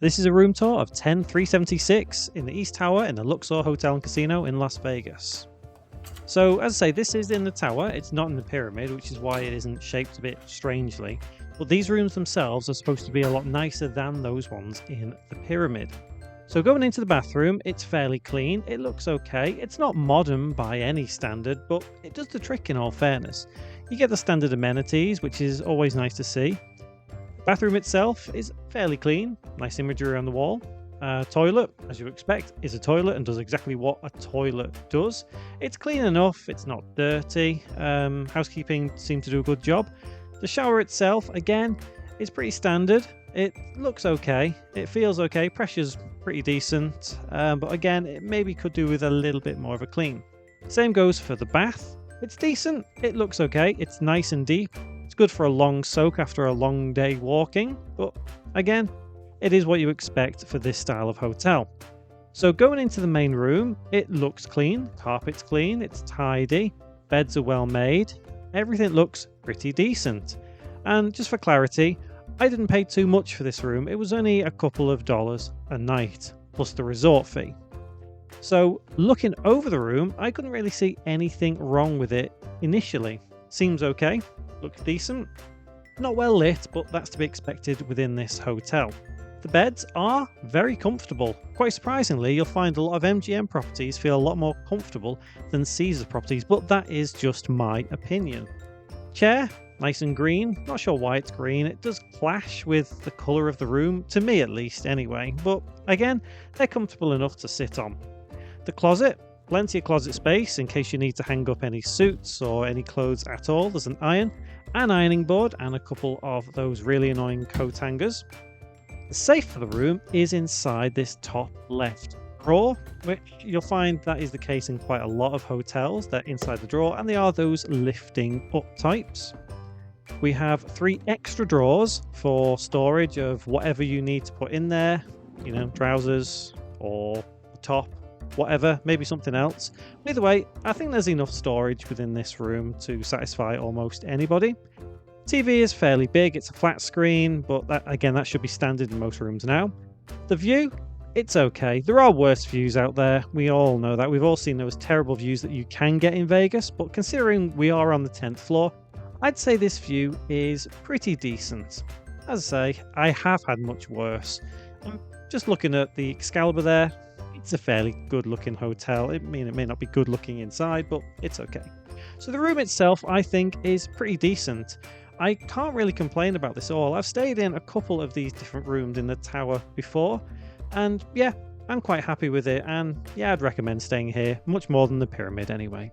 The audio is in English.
This is a room tour of 10376 in the East Tower in the Luxor Hotel and Casino in Las Vegas. So as I say, this is in the tower, it's not in the pyramid, which is why it isn't shaped a bit strangely. But these rooms themselves are supposed to be a lot nicer than those ones in the pyramid. So going into the bathroom, it's fairly clean, it looks okay, it's not modern by any standard, but it does the trick in all fairness. You get the standard amenities, which is always nice to see. The bathroom itself is fairly clean, nice imagery on the wall. Toilet, as you expect, is a toilet and does exactly what a toilet does. It's clean enough, it's not dirty. Housekeeping seemed to do a good job. The shower itself, again, is pretty standard. It looks okay, it feels okay, pressure's pretty decent, but again, it maybe could do with a little bit more of a clean. Same goes for the bath. It's decent, it looks okay, it's nice and deep. It's good for a long soak after a long day walking, but again, it is what you expect for this style of hotel. So going into the main room, it looks clean, carpet's clean, it's tidy, beds are well made, everything looks pretty decent. And just for clarity, I didn't pay too much for this room, it was only a couple of dollars a night, plus the resort fee. So looking over the room, I couldn't really see anything wrong with it initially. Seems okay, looks decent, not well lit, but that's to be expected within this hotel. The beds are very comfortable. Quite surprisingly, you'll find a lot of MGM properties feel a lot more comfortable than Caesars properties, but that is just my opinion. Chair, nice and green, not sure why it's green, it does clash with the colour of the room, to me at least anyway, but again, they're comfortable enough to sit on. The closet, plenty of closet space in case you need to hang up any suits or any clothes at all. There's an ironing board and a couple of those really annoying coat hangers. The safe for the room is inside this top left drawer, which you'll find that is the case in quite a lot of hotels. They're inside the drawer and they are those lifting up types. We have 3 extra drawers for storage of whatever you need to put in there, you know, trousers or a top, whatever, maybe something else. Either way, I think there's enough storage within this room to satisfy almost anybody. TV is fairly big, it's a flat screen, but that should be standard in most rooms now. The view, it's okay. There are worse views out there, we all know that. We've all seen those terrible views that you can get in Vegas, but considering we are on the 10th floor, I'd say this view is pretty decent. As I say, I have had much worse. I'm just looking at the Excalibur there, it's a fairly good looking hotel. It may not be good looking inside, but it's okay. So the room itself, I think, is pretty decent. I can't really complain about this at all. I've stayed in a couple of these different rooms in the tower before, and yeah, I'm quite happy with it, and yeah, I'd recommend staying here, much more than the pyramid anyway.